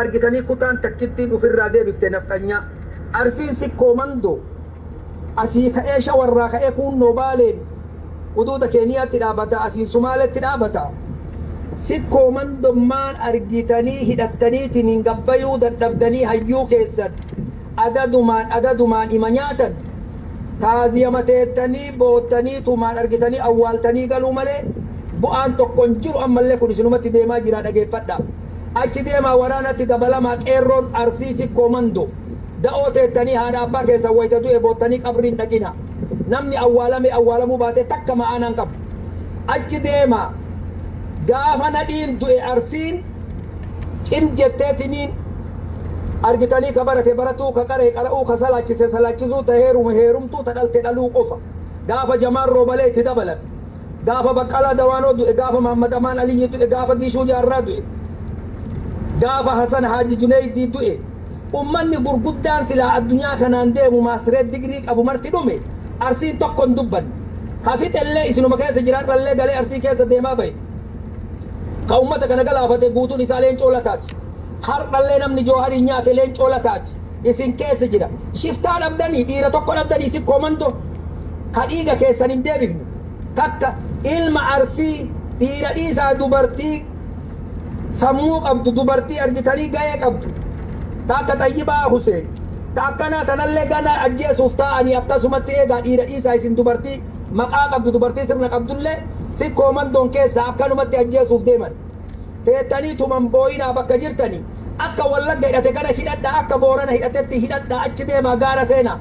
argitanii kutaan takkittiin ofirraa deebifte nafxanyaa arsiin sikkoo mandoo asii ka'ee shawarraa ka'ee kunnoo baaleen uduuda keeniyaatti dhaabata asiin sumaaletti dhaabata sikkoo mandommaan argitanii hidhattaniitiin hin gabbayuu dadhabdanii hayyuu keessan adadumaan ima nyaatan taaziyama teettanii boottanii tumaan argitanii awwaaltanii galuu malee bu'aan tokkon jiru ammallee kun isinumatti deemaa jira dhageeffadha achi deemaa waraanatti dabalamaa qeerroon arsii sikkoo mandoo da'oo teettanii haadha abbaa keessan wayita du'e boottanii qabriin dhaqina namni awwaalamuu baate takka ma'aanaan qabu achi deemaa gaafa nadhiin du'e arsiin cim jetteetiniin argitanii ka barate baratuu ka qaree qara'uu ka salaachise salaachisuu ta heerumtuu ta dhalte dhaluu qofa gaafa jamaan roobalee itti dabalan gaafa baqqalaa dawaanoo du'e gaafa mahammad amaan aliyyi du'e gaafa giishuu jaarraa du'e gaafa hasan haaji juneeydii du'e ummanni gurguddaan silaa addunyaa kanaan deemu maasireet digrii qabu marti dhume arsiin tokkon dubban ka fixellee isinuma keessa jiraadhallee galee arsii keessa deemaa bahe ka ummata kana galaafate guutuun isaa leencoo lataati hardhallee namni jooharii nyaate leencoo lataati isin keessa jira shiftaa dhabdanii dhiira tokko dhabdanii sikkoo mandoo ka dhiiga keessan hin deebifne takka ilma arsii dhiira dhiisaa dubartii sammuu qabdu dubartii argitanii ga'ee qabdu takka Tayyibaa Huseen takkanaa tanallee gana ajjeesuuf ta'anii akkasumatti eegaa dhiira dhiisaa isin dubartii maqaa qabdu dubartii sirna qabdullee sikkoo mandoon keessaa akkanumatti ajjeesuuf deeman teettanii tuman booyinaa bakka jirtanii akka wallagga hidhate kana hidhadhaa akka boorana hidhatetti hidhadhaa achi deemaa gaara seenaa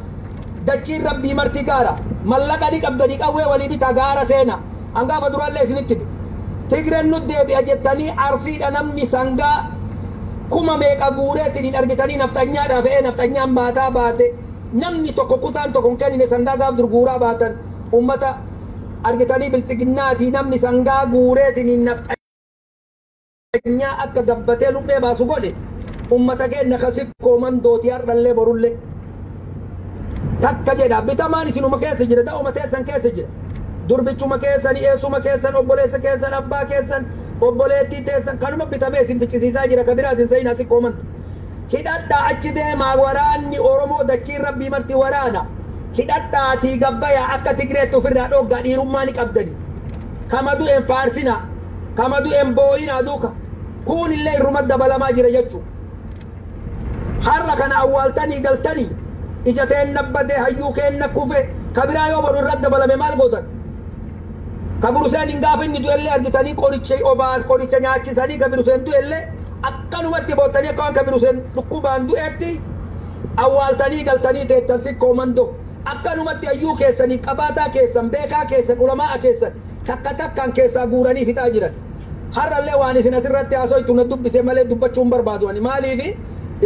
dachiin rabbii marti gaara mallaqa ni qabdanii qawwee walii bitaa gaara seenaa hangaafa duraallee isinitti Tigreen nu deebi'a jettanii arsiidha namni sangaa kuma meeqa guureetiin argitanii nafxanyaadhaa fe'ee nafxanyaan baataa baate namni tokko kutaan tokko hin kennine sangaa gaaf durguuraa baatan ummata argitanii bilisiginnaatii namni sangaa guureetiin nafxanyaa akka gabbatee lubbee baasu godhe ummata keenya ka sikkoo mandootii hardhallee borullee takka jedha bitamaan isinuma keessa jira da'uma teessan keessa jira durbichuma keessan eessuma keessan obboleessa keessan abbaa keessan obboleettii teessan kanuma bitamee isin ficcisiisaa jira kabiraatiin seenaa sikkoo mandoo hidhadhaa achi deemaa waraanni oromoo dachiin rabbii marti waraana hidhadhaatii gabbayaa akka Tigreetti ofirraa dhoggaa dhiirummaa ni qabdani kama du'een faarsina kama du'een booyinaa duuka kun illee irruma dabalamaa jira jechuu har'a kana awwaaltanii galtanii ijateen nabbadee hayyuu keenna kufe kabiraa yoo baru irratti dabalame maal gootan kabiruseen hin gaafa inni du'ellee argitanii qoricha nyaachisanii kabiruseen du'ellee akkanumatti boottanii akka waan kabiruseen dhukkubaan du'eetti awwaaltanii galtanii teettan sikkoo mandoo akkanumatti hayyuu keessanii qabaataa keessan beekaa keessan ulamaa keessan takka takkaan keessaa guuranii fixaa jiran har'allee waan isin asirratti haasoytu na dubbise malee dubbachuun barbaadu ani maaliifi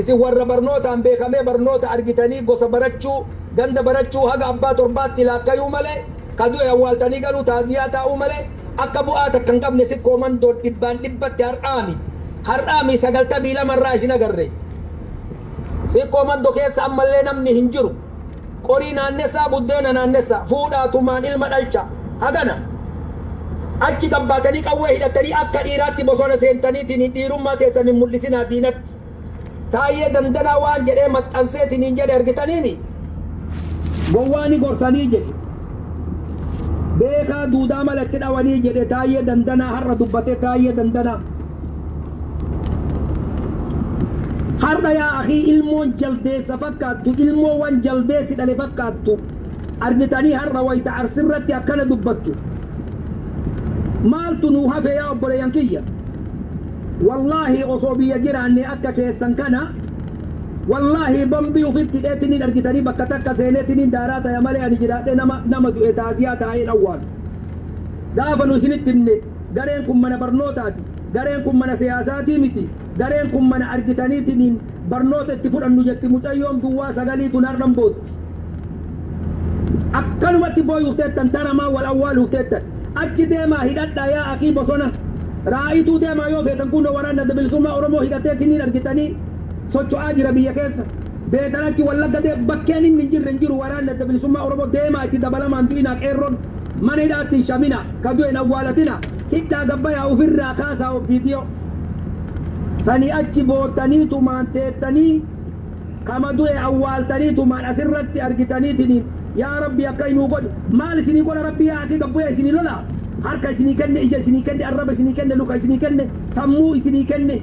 isin warra barnootaan beekamee barnoota argitanii gosa barachuu ganda barachuu haga abbaa torbaatti laakkayuu malee ka du'e awwaaltanii galuu taaziyaa taa'uu malee akka bu'aa takka hin qabne sikkoo mandoo dhibbaan dhibbatti har'aami 92 irraa isin agarre sikkoo mandoo keessa ammallee namni hin jiru qorii naannessaa buddeena naannessaa fuudhaatumaan ilma dhalcha hagana achi gabbaatanii qawwee hidhatanii akka dhiiraatti bosona seentaniitiin dhiirummaa teessan hin mul'isinaa diinatti taayyee dandanaa waan jedhee maxxanseetiin hin jedhe argitaniini gowwaani gorsanii jedhe beekaa duudaa malatti dhawanii jedhe taayyee dandanaa har'a dubbate taayyee dandanaa har'a yaa akii ilmoon jaldeessa fakkaattu ilmoowwan jaldeessi dhale fakkaattu argitanii har'a wayita arsirratti akkana dubbattu maaltu nuu hafe yaa obboleeyyan kiyya wallaahi osoo biyya jiraanne akka keessan kana wallaahi bombii ufitti hidheetiniin argitanii bakka takka seeneetiniin daaraa taya malee ani jiraadhe nama du'e taaziyaa taa'ee dhawwaan gaafa nu isinitti himne gareen kun mana barnootaati gareen kun mana siyaasaatii miti gareen kun mana argitaniitiniin barnoota itti fudhannu jetti mucayyoon duwwaa sagaliitu narran bootti akkanumatti booyuuf teettan taramaa wal awwaaluuf teettan achi deemaa hidhadhaa yaa akii bosona raa'ituu deemaa yoo feetan kun waraanna bilisummaa oromoo hidhateetiniin argitanii socho'aa jira biyya keessa beetan achi wallagga bakkeen inni hin jiru waraanna bilisummaa oromoo deemaa itti dabalamaan du'inaa qeerroon mana hidhaatti shamina ka du'en awwaalatina hidhaa gabbayaa ofirraa kaasaa obdiitiyo sani achi bootanii tumaan teettanii kama du'e awwaaltanii tumaan asirratti argitaniitiin yaa rabbi akka inuu godhu maal isinii godha rabbi yaa akii gabbuya isinii lola harka isinii kenne ija isinii kenne arraba isinii kenne luka isinii kenne sammuu isinii kenne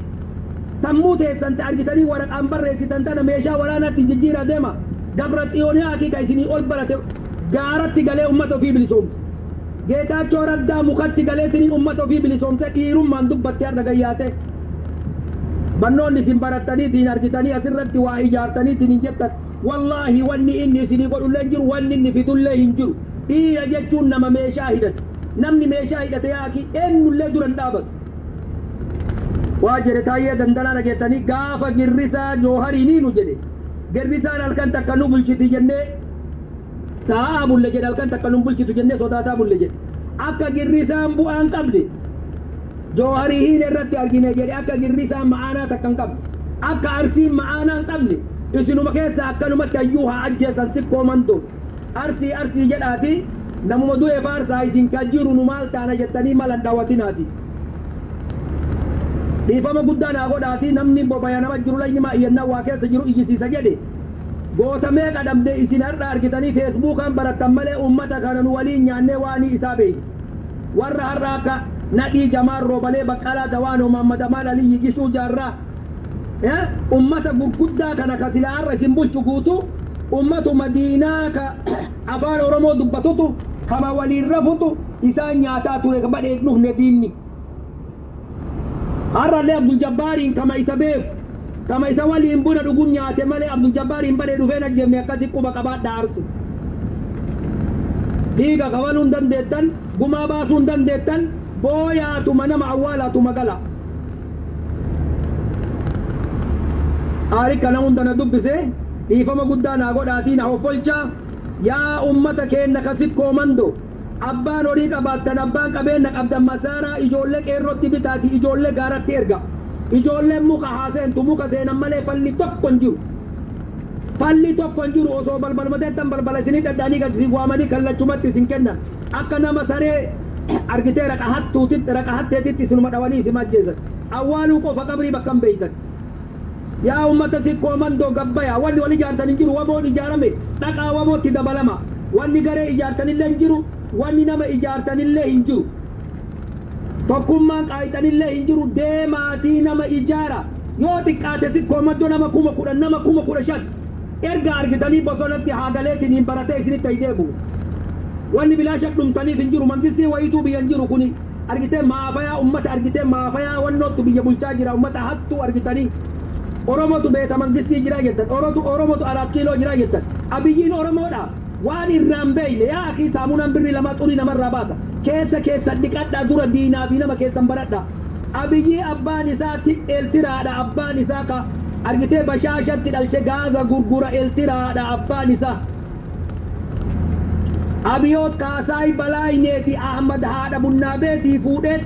sammuu teessan ta argitanii waraqaan barreessitan tana meeshaa waraanaatti jijjiira deema dabra xiyoonii akii ka isinii ol barate gaaratti galee ummata ofii bilisoomse geetaachoo raddaa mukatti galeetiniin ummata ofii bilisoomse dhiirummaan dubbatte har'a gayyaate bannoonni isin barattaniitiin argitanii asirratti waa ijaartaniitiin jettan wallaahi wanni inni isinii godhullee hin jiru wanni inni fidullee hin jiru dhiira jechuun nama meeshaa hidhate namni meeshaa hidhate yaaki eenyullee duran dhaabatu waa jedhe taayyee dandalaa dhageettanii gaafa girrisaa joohariinii nu jedhe girrisaan halkan takka nu bulchiti jennee taa'aa bulle jedhe halkan takka nu bulchitu jennee sodaataa bulle jedhe akka girrisaan bu'aan qabde joohariin irratti argine jedhe akka girrisaan ma'aanaa takka hin qabne akka arsiin ma'aanaa hin qabne isinuma keessa akkanumatti hayyuu haa ajjeesan sikkoo mandoo arsii jedhaati namuma du'e faarsaa isin ka jiru nu maal taana jettanii malan daawwatinaati dhiifama guddaa naa godhaati namni bobaya nama jiru laynima iyyannaa waa keessa jiru iyyisiisa jedhe gootamee qadhamde isin har'a argitanii feesbuukaan barattan malee ummata kana nu waliin nyaannee waanii isaa beeyne warra har'a akka nadhii jamaan roobalee baqqalaa dawaanoo mammad amaan aliyyi gishuu jaarraa ummata gurguddaa kana ka silaa har'a isin bulchu guutu ummatu madiinaa ka afaan oromoo dubbatutu kama waliin rafutu isaan nyaataa ture ka badhee dhufne diinni har'allee abdul jabbaariin kama isa beeku kama isa waliin buna dhugun nyaate malee abdul jabbaariin badhee dhufeen ajjeefne akkasi quba qabaadha arsi dhiiga kabaluu hin dandeettan gumaa baasuu hin dandeettan booyaatuma nama awwaalaatuma gala aarikka nama hundana dubbise dhiifama guddaa naa godhaatii na hoffolcha yaa ummata keenna ka sikkoo mando abbaan horii qabaattan abbaan qabeenya qabdan masaaraa ijoollee qeerrootti bitaati ijoollee gaaratti erga ijoolleen muka haaseentu muka seenan malee falli tokko hin jiru osoo balbalmateettan balbala isinii dhadhaanii gad isin waamanii kallachumatti isin kennan akka nama saree argitee raqahatteetitti isinuma dhawanii isin ajjeesan awwaaluu qofa qabrii bakka hin beeytan yaa ummata sikkoo mandoo gabbaya wanni wal ijaartan hin jiru wamoon ijaarame dhaqaa wamootti dabalama wanni garee ijaartanillee hin jiru wanni nama ijaartanillee hin jiru tokkummaan qaayitanillee hin jiru deemaatii nama ijaara yoo xiqqaate sikkoo mandoo nama 10,000 nama 15,000 erga argitanii bosonatti haagaleetiin hin baratee isinitti hideebu wanni bilaasha dhumtaniif hin jiru mangistii wayituu biyya hin jiru kuni argitee maafayaa ummata argitee maafayaa wannoottu biyya bulchaa jira ummata hattuu argitanii oromotu beeta mangistii jira jettan oromotu 4 kiiloo jira jettan abiyyiin oromoodha waan irraan beeyne yaa akii saamunaan birrii lama xurii namarraa baasa keessa dhiqadhaa dura diinaa fi nama keessan baradha abiyyii abbaan isaatti eltiraadha abbaan isaa ka argitee bashaashatti dhalche gaaza gurgura eltiraadha abbaan isaa abiyoot kaasaay balaayineeti ahmad haadha bunnaabeetii fuudhee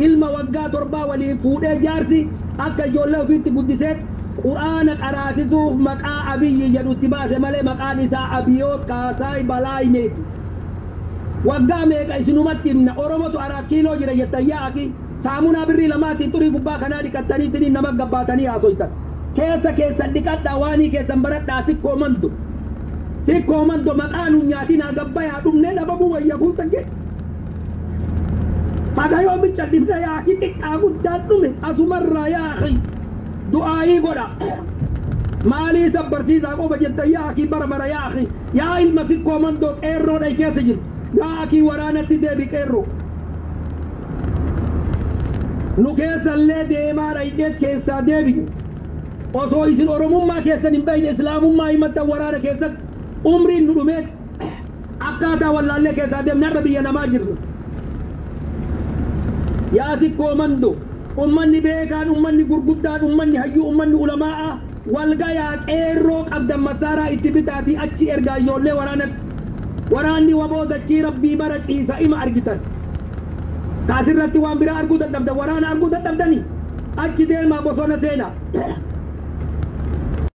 ilma waggaa 7 waliin fuudhee jaarsi akka ijoollee ofiitti guddiseet quraana qaraasisuuf maqaa abiyyi jedhutti baase malee maqaan isaa abiyoot kaasaay balaayineeti waggaa meeqa isinumatti himna oromotu 4 kiiloo jira jettan yaa akii saamunaa birrii lamaatiin xurii gubbaa kanaa dhiqattaniitiin nama gabbaatanii haasoytan keessa dhiqadhaa waanii keessan baradhaa sikkoo mando maqaa nu nyaatinaa gabbayaa dhumnee dhabamuu wayya guutan jedhe haga yoo bicha dhifne yaa akii xiqqaa guddaan dhume asumarraa yaa akii du'aayii godha maalii sabbarsiisaa qofa jettan yaa akii bara yaa akii yaa ilma sikkoo mandoo qeerroodha keessa jirtu yaa akii waraanatti deebi qeerroo nu keessallee deemaadha hidheet keessaa deebi'u osoo isin oromummaa keessan hin beeyne islaamummaa himattan waraana keessatti umriin nu dhumeet akkaataa wallaallee keessaa deemne har'a biyya namaa jirru yaa sikkoo mando ummanni beekaan ummanni gurguddaan ummanni hayyuu ummanni ulamaa'a walgayaa qeerroo qabdan masaaraa itti bitaatii achi ergaa ijoollee waraanatti waraanni waboodachii rabbii bara ciisa ima argitan kaasirratti waan biraa arguu dadhabdan waraana arguu dadhabdanii achi deemaa bosona seenaa